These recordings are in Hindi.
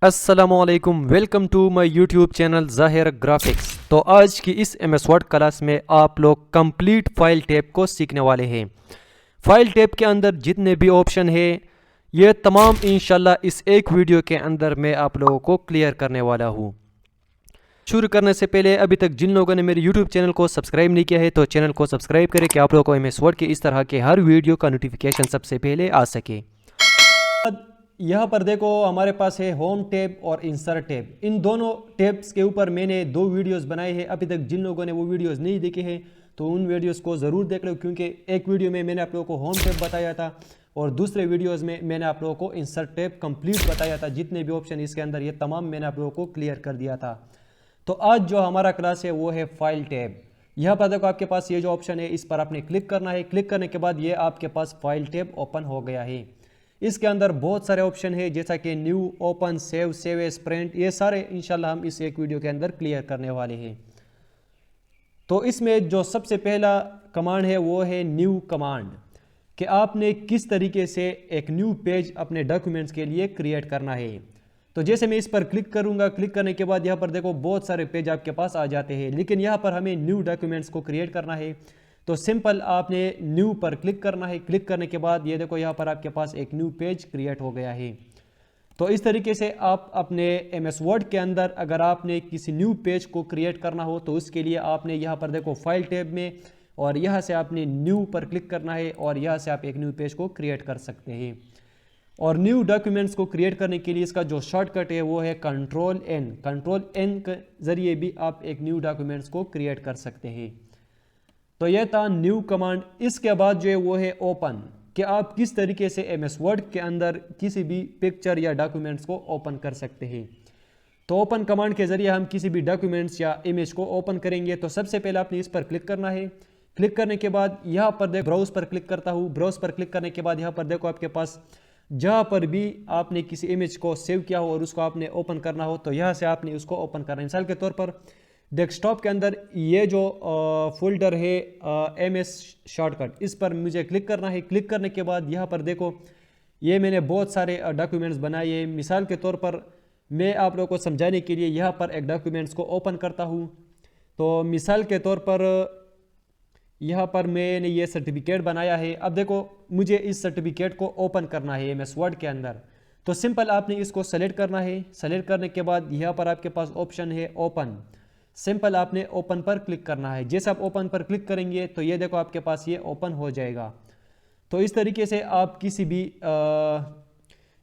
अस्सलामुअलैकुम, welcome to my YouTube channel Zahir graphics. तो आज की इस एमएस वर्ड क्लास में आप लोग कंप्लीट फाइल टैब को सीखने वाले हैं। फाइल टैब के अंदर जितने भी ऑप्शन है ये तमाम इंशाल्लाह इस एक वीडियो के अंदर मैं आप लोगों को क्लियर करने वाला हूँ। शुरू करने से पहले अभी तक जिन लोगों ने मेरे यूट्यूब चैनल को सब्सक्राइब नहीं किया है तो चैनल को सब्सक्राइब करें कि आप लोगों को एमएस वर्ड के इस तरह के हर वीडियो का नोटिफिकेशन सबसे पहले आ सके। यहाँ पर देखो हमारे पास है होम टैब और इंसर्ट टैब। इन दोनों टैब्स के ऊपर मैंने 2 वीडियोस बनाए हैं। अभी तक जिन लोगों ने वो वीडियोस नहीं देखे हैं तो उन वीडियोस को ज़रूर देख लो, क्योंकि एक वीडियो में मैंने आप लोगों को होम टैब बताया था और दूसरे वीडियोस में मैंने आप लोगों को इंसर्ट टैब कंप्लीट बताया था। जितने भी ऑप्शन इसके अंदर ये तमाम मैंने आप लोगों को क्लियर कर दिया था। तो आज जो हमारा क्लास है वो है फाइल टैब। यहाँ पर देखो आपके पास ये जो ऑप्शन है इस पर आपने क्लिक करना है। क्लिक करने के बाद ये आपके पास फाइल टैब ओपन हो गया है। इसके अंदर बहुत सारे ऑप्शन है जैसा कि new, open, save as, print, ये सारे इंशाल्लाह हम इस एक वीडियो के अंदर क्लियर करने वाले हैं। तो इसमें जो सबसे पहला कमांड है वो है न्यू कमांड, कि आपने किस तरीके से एक न्यू पेज अपने डॉक्यूमेंट्स के लिए क्रिएट करना है। तो जैसे मैं इस पर क्लिक करूंगा, क्लिक करने के बाद यहाँ पर देखो बहुत सारे पेज आपके पास आ जाते हैं, लेकिन यहाँ पर हमें न्यू डॉक्यूमेंट्स को क्रिएट करना है। तो सिंपल आपने न्यू पर क्लिक करना है। क्लिक करने के बाद ये देखो यहाँ पर आपके पास एक न्यू पेज क्रिएट हो गया है। तो इस तरीके से आप अपने एमएस वर्ड के अंदर अगर आपने किसी न्यू पेज को क्रिएट करना हो तो उसके लिए आपने यहाँ पर देखो फाइल टैब में और यहाँ से आपने न्यू पर क्लिक करना है और यहाँ से आप एक न्यू पेज को क्रिएट कर सकते हैं। और न्यू डॉक्यूमेंट्स को क्रिएट करने के लिए इसका जो शॉर्टकट है वो है कंट्रोल एन। कंट्रोल एन के जरिए भी आप एक न्यू डॉक्यूमेंट्स को क्रिएट कर सकते हैं। तो यह था न्यू कमांड। इसके बाद जो है वो है ओपन, कि आप किस तरीके से एमएस वर्ड के अंदर किसी भी पिक्चर या डॉक्यूमेंट्स को ओपन कर सकते हैं। तो ओपन कमांड के जरिए हम किसी भी डॉक्यूमेंट्स या इमेज को ओपन करेंगे। तो सबसे पहले आपने इस पर क्लिक करना है। क्लिक करने के बाद यहाँ पर देखो ब्राउज पर क्लिक करता हूँ। ब्राउज पर क्लिक करने के बाद यहाँ पर देखो आपके पास जहाँ पर भी आपने किसी इमेज को सेव किया हो और उसको आपने ओपन करना हो तो यहाँ से आपने उसको ओपन करना है। मिसाल के तौर पर डेस्कटॉप के अंदर ये जो फोल्डर है एमएस शॉर्टकट, इस पर मुझे क्लिक करना है। क्लिक करने के बाद यहाँ पर देखो ये मैंने बहुत सारे डॉक्यूमेंट्स बनाए हैं। मिसाल के तौर पर मैं आप लोगों को समझाने के लिए यहाँ पर एक डॉक्यूमेंट्स को ओपन करता हूँ। तो मिसाल के तौर पर यहाँ पर मैंने ये सर्टिफिकेट बनाया है। अब देखो मुझे इस सर्टिफिकेट को ओपन करना है एमएस वर्ड के अंदर। तो सिंपल आपने इसको सेलेक्ट करना है। सेलेक्ट करने के बाद यहाँ पर आपके पास ऑप्शन है ओपन। सिंपल आपने ओपन पर क्लिक करना है। जैसे आप ओपन पर क्लिक करेंगे तो ये देखो आपके पास ये ओपन हो जाएगा। तो इस तरीके से आप किसी भी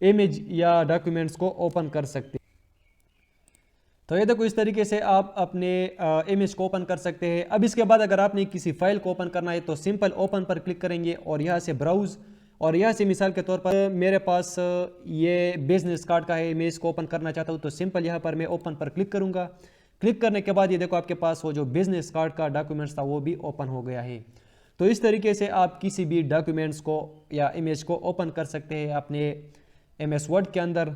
इमेज या डॉक्यूमेंट्स को ओपन कर सकते हैं। तो ये देखो इस तरीके से आप अपने इमेज को ओपन कर सकते हैं। अब इसके बाद अगर आपने किसी फाइल को ओपन करना है तो सिंपल ओपन पर क्लिक करेंगे और यहाँ से ब्राउज, और यहाँ से मिसाल के तौर पर मेरे पास ये बिजनेस कार्ड का है, मैं इसको ओपन करना चाहता हूँ। तो सिंपल यहाँ पर मैं ओपन पर क्लिक करूँगा। क्लिक करने के बाद ये देखो आपके पास वो जो बिजनेस कार्ड का डॉक्यूमेंट्स था वो भी ओपन हो गया है। तो इस तरीके से आप किसी भी डॉक्यूमेंट्स को या इमेज को ओपन कर सकते हैं अपने एमएस वर्ड के अंदर।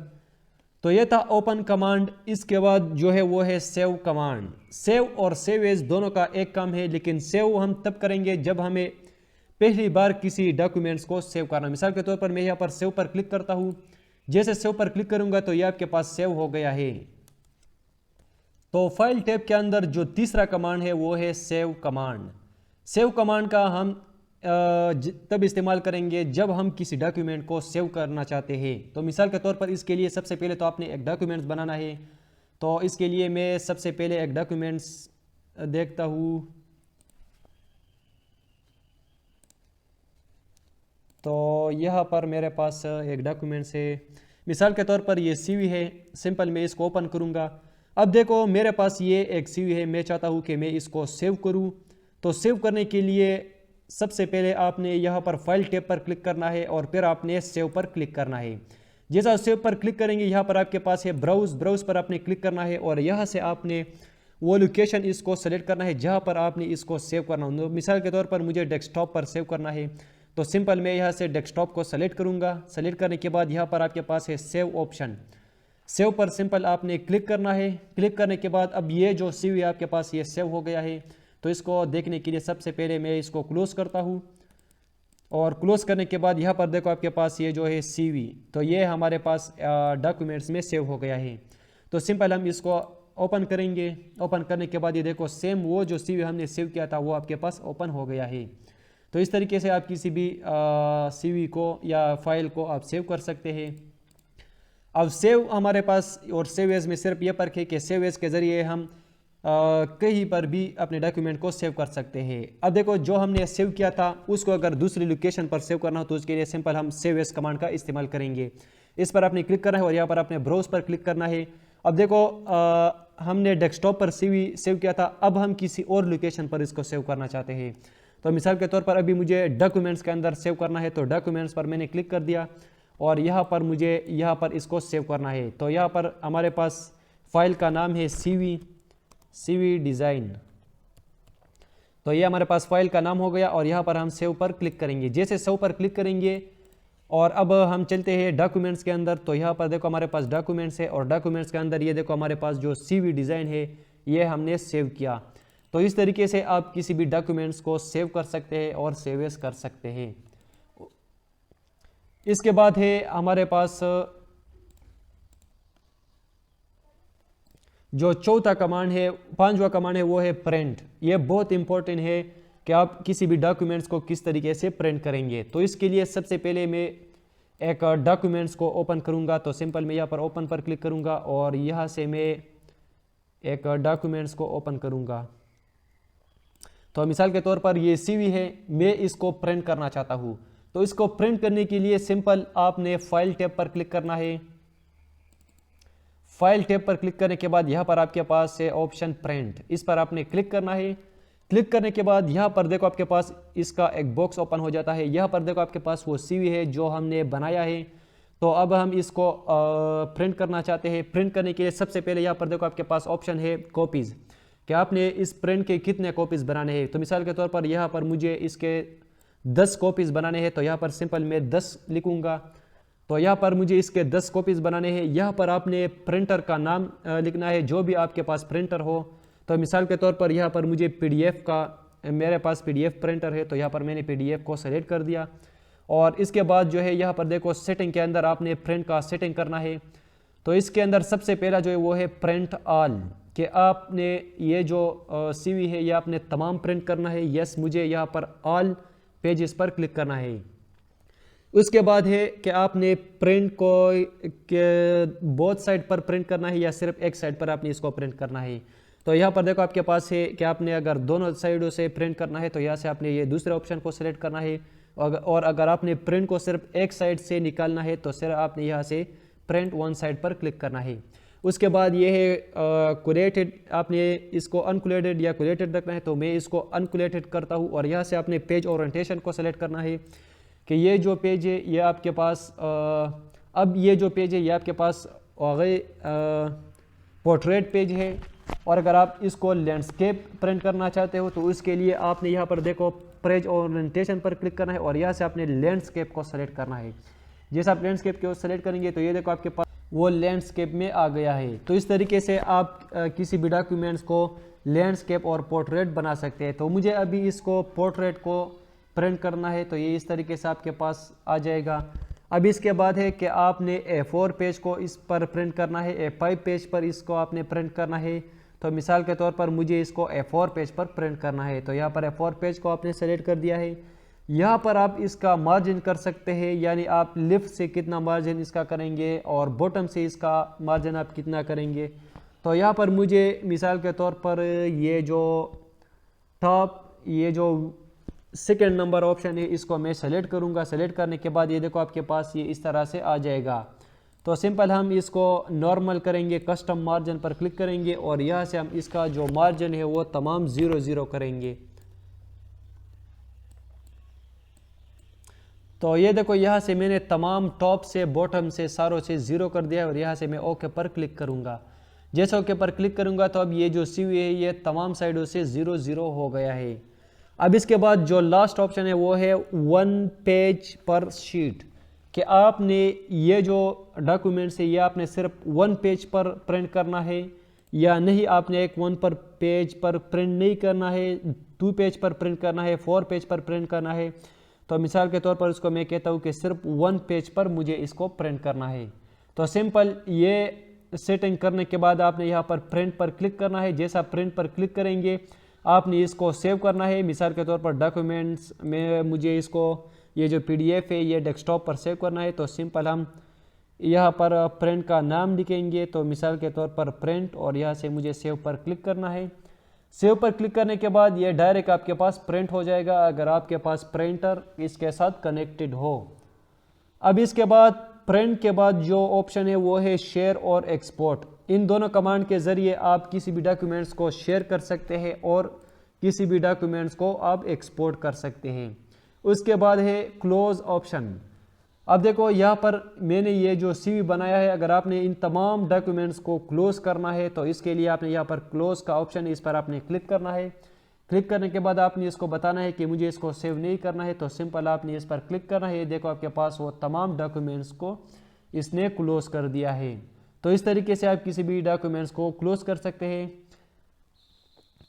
तो ये था ओपन कमांड। इसके बाद जो है वो है सेव कमांड। सेव और सेव एज दोनों का एक काम है, लेकिन सेव हम तब करेंगे जब हमें पहली बार किसी डॉक्यूमेंट्स को सेव करना। मिसाल के तौर पर मैं यहाँ पर सेव पर क्लिक करता हूँ। जैसे सेव पर क्लिक करूँगा तो ये आपके पास सेव हो गया है। तो फाइल टैब के अंदर जो तीसरा कमांड है वो है सेव कमांड। सेव कमांड का हम तब इस्तेमाल करेंगे जब हम किसी डॉक्यूमेंट को सेव करना चाहते हैं। तो मिसाल के तौर पर इसके लिए सबसे पहले तो आपने एक डॉक्यूमेंट्स बनाना है। तो इसके लिए मैं सबसे पहले एक डॉक्यूमेंट्स देखता हूँ। तो यहाँ पर मेरे पास एक डॉक्यूमेंट्स है। मिसाल के तौर पर ये सीवी है। सिंपल मैं इसको ओपन करूँगा। अब देखो मेरे पास ये एक सीवी है। मैं चाहता हूँ कि मैं इसको सेव करूँ। तो सेव करने के लिए सबसे पहले आपने यहाँ पर फाइल टैब पर क्लिक करना है और फिर आपने सेव पर क्लिक करना है। जैसा सेव पर क्लिक करेंगे यहाँ पर आपके पास है ब्राउज। ब्राउज पर आपने क्लिक करना है और यहाँ से आपने वो लोकेशन इसको सेलेक्ट करना है जहाँ पर आपने इसको सेव करना हो। मिसाल के तौर पर मुझे डेस्कटॉप पर सेव करना है। तो सिंपल मैं यहाँ से डेस्कटॉप को सेलेक्ट करूँगा। सेलेक्ट करने के बाद यहाँ पर आपके पास है सेव ऑप्शन। सेव पर सिंपल आपने क्लिक करना है। क्लिक करने के बाद अब ये जो सीवी है आपके पास ये सेव हो गया है। तो इसको देखने के लिए सबसे पहले मैं इसको क्लोज करता हूँ और क्लोज करने के बाद यहाँ पर देखो आपके पास ये जो है CV, तो ये हमारे पास डॉक्यूमेंट्स में सेव हो गया है। तो सिंपल हम इसको ओपन करेंगे। ओपन करने के बाद ये देखो सेम वो जो CV हमने सेव किया था वो आपके पास ओपन हो गया है। तो इस तरीके से आप किसी भी CV को या फाइल को आप सेव कर सकते हैं। अब सेव हमारे पास और सेव एज में सिर्फ ये फ़र्क है कि सेव एज के ज़रिए हम कहीं पर भी अपने डॉक्यूमेंट को सेव कर सकते हैं। अब देखो जो हमने सेव किया था उसको अगर दूसरी लोकेशन पर सेव करना हो तो उसके लिए सिंपल हम सेव एज कमांड का इस्तेमाल करेंगे। इस पर आपने क्लिक करना है और यहाँ पर आपने ब्राउज पर क्लिक करना है। अब देखो हमने डेस्कटॉप पर CV सेव किया था, अब हम किसी और लोकेशन पर इसको सेव करना चाहते हैं। तो मिसाल के तौर पर अभी मुझे डॉक्यूमेंट्स के अंदर सेव करना है, तो डॉक्यूमेंट्स पर मैंने क्लिक कर दिया और यहाँ पर मुझे यहाँ पर इसको सेव करना है। तो यहाँ पर हमारे पास फाइल का नाम है CV डिज़ाइन। तो ये हमारे पास फाइल का नाम हो गया और यहाँ पर हम सेव पर क्लिक करेंगे। जैसे सेव पर क्लिक करेंगे और अब हम चलते हैं डॉक्यूमेंट्स के अंदर। तो यहाँ पर देखो हमारे पास डॉक्यूमेंट्स है और डॉक्यूमेंट्स के अंदर ये देखो हमारे पास जो CV डिज़ाइन है ये हमने सेव किया। तो इस तरीके से आप किसी भी डॉक्यूमेंट्स को सेव कर सकते हैं और सेव एज कर सकते हैं। इसके बाद है हमारे पास जो चौथा कमांड है, पांचवा कमांड है, वो है प्रिंट। ये बहुत इंपॉर्टेंट है कि आप किसी भी डॉक्यूमेंट्स को किस तरीके से प्रिंट करेंगे। तो इसके लिए सबसे पहले मैं एक डॉक्यूमेंट्स को ओपन करूंगा। तो सिंपल मैं यहाँ पर ओपन पर क्लिक करूंगा और यहाँ से मैं एक डॉक्यूमेंट्स को ओपन करूंगा। तो मिसाल के तौर पर ये CV है, मैं इसको प्रिंट करना चाहता हूँ। तो इसको प्रिंट करने के लिए सिंपल आपने फाइल टैब पर क्लिक करना है। फाइल टैब पर क्लिक करने के बाद यहाँ पर आपके पास है ऑप्शन प्रिंट, इस पर आपने क्लिक करना है। क्लिक करने के बाद यहाँ पर देखो आपके पास इसका एक बॉक्स ओपन हो जाता है। यहाँ पर देखो आपके पास वो CV है जो हमने बनाया है। तो अब हम इसको प्रिंट करना चाहते हैं। प्रिंट करने के लिए सबसे पहले यहाँ पर देखो आपके पास ऑप्शन है कॉपीज़, कि आपने इस प्रिंट के कितने कॉपीज़ बनाने हैं। तो मिसाल के तौर पर यहाँ पर मुझे इसके 10 कॉपीज़ बनाने हैं। तो यहाँ पर सिंपल मैं 10 लिखूँगा। तो यहाँ पर मुझे इसके 10 कॉपीज़ बनाने हैं। यहाँ पर आपने प्रिंटर का नाम लिखना है, जो भी आपके पास प्रिंटर हो। तो मिसाल के तौर पर यहाँ पर मुझे PDF का, मेरे पास PDF प्रिंटर है, तो यहाँ पर मैंने PDF को सेलेक्ट कर दिया। और इसके बाद जो है यहाँ पर देखो सेटिंग के अंदर आपने प्रिंट का सेटिंग करना है। तो इसके अंदर सबसे पहला जो है वो है प्रिंट ऑल, कि आपने ये जो CV है ये आपने तमाम प्रिंट करना है। यस, मुझे यहाँ पर ऑल पेजेस पर क्लिक करना है। उसके बाद है कि आपने प्रिंट को बोथ साइड पर प्रिंट करना है या सिर्फ एक साइड पर आपने इसको प्रिंट करना है। तो यहाँ पर देखो आपके पास है कि आपने अगर दोनों साइडों से प्रिंट करना है तो यहाँ से आपने ये दूसरे ऑप्शन को सिलेक्ट करना है। और अगर आपने प्रिंट को सिर्फ एक साइड से निकालना है तो सिर्फ आपने यहाँ से प्रिंट वन साइड पर क्लिक करना है। उसके बाद ये है कोलेटेड, आपने इसको अनकोलेटेड या कोलेटेड रखना है। तो मैं इसको अनकोलेटेड करता हूँ और यहाँ से आपने पेज ओरिएंटेशन को सेलेक्ट करना है कि ये जो पेज है ये आपके पास अब ये जो पेज है ये आपके पास पोर्ट्रेट पेज है। और अगर आप इसको लैंडस्केप प्रिंट करना चाहते हो तो उसके लिए आपने यहाँ पर देखो पेज ओरिएंटेशन पर क्लिक करना है और यहाँ से आपने लैंडस्केप को सेलेक्ट करना है। जैसे आप लैंडस्केप को सेलेक्ट करेंगे तो ये देखो आपके पास वो लैंडस्केप में आ गया है। तो इस तरीके से आप किसी भी डॉक्यूमेंट्स को लैंडस्केप और पोर्ट्रेट बना सकते हैं। तो मुझे अभी इसको पोर्ट्रेट को प्रिंट करना है, तो ये इस तरीके से आपके पास आ जाएगा। अब इसके बाद है कि आपने A4 पेज को इस पर प्रिंट करना है, A5 पेज पर इसको आपने प्रिंट करना है। तो मिसाल के तौर पर मुझे इसको A4 पेज पर प्रिंट करना है। तो यहाँ पर A4 पेज को आपने सेलेक्ट कर दिया है। यहाँ पर आप इसका मार्जिन कर सकते हैं, यानी आप लेफ्ट से कितना मार्जिन इसका करेंगे और बॉटम से इसका मार्जिन आप कितना करेंगे। तो यहाँ पर मुझे मिसाल के तौर पर ये जो टॉप, ये जो सेकेंड नंबर ऑप्शन है इसको मैं सेलेक्ट करूँगा। सेलेक्ट करने के बाद ये देखो आपके पास ये इस तरह से आ जाएगा। तो सिंपल हम इसको नॉर्मल करेंगे, कस्टम मार्जिन पर क्लिक करेंगे और यहाँ से हम इसका जो मार्जिन है वो तमाम 0 करेंगे। तो ये देखो यहाँ से मैंने तमाम टॉप से बॉटम से सारों से 0 कर दिया और यहाँ से मैं ओके पर क्लिक करूँगा। जैसे ओके पर क्लिक करूँगा तो अब ये जो CV है ये तमाम साइडों से 0 हो गया है। अब इसके बाद जो लास्ट ऑप्शन है वो है 1 पेज पर शीट, कि आपने ये जो डॉक्यूमेंट्स है ये आपने सिर्फ 1 पेज पर प्रिंट करना है या नहीं, आपने एक 1 पर पेज पर प्रिंट नहीं करना है, 2 पेज पर प्रिंट करना है, 4 पेज पर प्रिंट करना है। तो मिसाल के तौर पर इसको मैं कहता हूँ कि सिर्फ 1 पेज पर मुझे इसको प्रिंट करना है। तो सिंपल ये सेटिंग करने के बाद आपने यहाँ पर प्रिंट पर क्लिक करना है। जैसा प्रिंट पर क्लिक करेंगे आपने इसको सेव करना है। मिसाल के तौर पर डॉक्यूमेंट्स में मुझे इसको ये जो PDF है ये डेस्कटॉप पर सेव करना है। तो सिंपल हम यहाँ पर प्रिंट का नाम लिखेंगे, तो मिसाल के तौर पर प्रिंट, और यहाँ से मुझे सेव पर क्लिक करना है। सेव पर क्लिक करने के बाद ये डायरेक्ट आपके पास प्रिंट हो जाएगा अगर आपके पास प्रिंटर इसके साथ कनेक्टेड हो। अब इसके बाद प्रिंट के बाद जो ऑप्शन है वो है शेयर और एक्सपोर्ट। इन दोनों कमांड के ज़रिए आप किसी भी डॉक्यूमेंट्स को शेयर कर सकते हैं और किसी भी डॉक्यूमेंट्स को आप एक्सपोर्ट कर सकते हैं। उसके बाद है क्लोज ऑप्शन। अब देखो यहाँ पर मैंने ये जो CV बनाया है, अगर आपने इन तमाम डॉक्यूमेंट्स को क्लोज करना है तो इसके लिए आपने यहाँ पर क्लोज का ऑप्शन है, इस पर आपने क्लिक करना है। क्लिक करने के बाद आपने इसको बताना है कि मुझे इसको सेव नहीं करना है, तो सिंपल आपने इस पर क्लिक करना है। देखो आपके पास वो तमाम डॉक्यूमेंट्स को इसने क्लोज कर दिया है। तो इस तरीके से आप किसी भी डॉक्यूमेंट्स को क्लोज कर सकते हैं।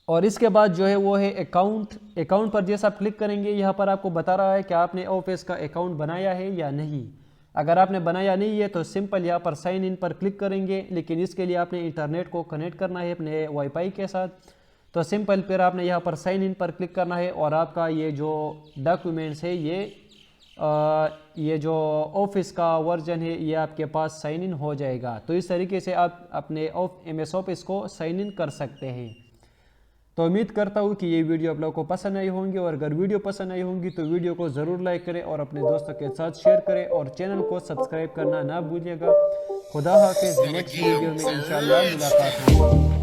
और इसके बाद जो है वो है अकाउंट। अकाउंट पर जैसा आप क्लिक करेंगे यहाँ पर आपको बता रहा है कि आपने ऑफिस का अकाउंट बनाया है या नहीं। अगर आपने बनाया नहीं है तो सिंपल यहाँ पर साइन इन पर क्लिक करेंगे, लेकिन इसके लिए आपने इंटरनेट को कनेक्ट करना है अपने वाईफाई के साथ। तो सिंपल फिर आपने यहाँ पर साइन इन पर क्लिक करना है और आपका ये जो डॉक्यूमेंट्स है ये जो ऑफिस का वर्जन है ये आपके पास साइन इन हो जाएगा। तो इस तरीके से आप अपने MS ऑफिस को साइन इन कर सकते हैं। तो उम्मीद करता हूँ कि ये वीडियो आप लोगों को पसंद आई होंगी, और अगर वीडियो पसंद आई होंगी तो वीडियो को ज़रूर लाइक करें और अपने दोस्तों के साथ शेयर करें और चैनल को सब्सक्राइब करना ना भूलिएगा। खुदा हाफिज़। नेक्स्ट वीडियो में इंशाल्लाह मुलाकात होगी।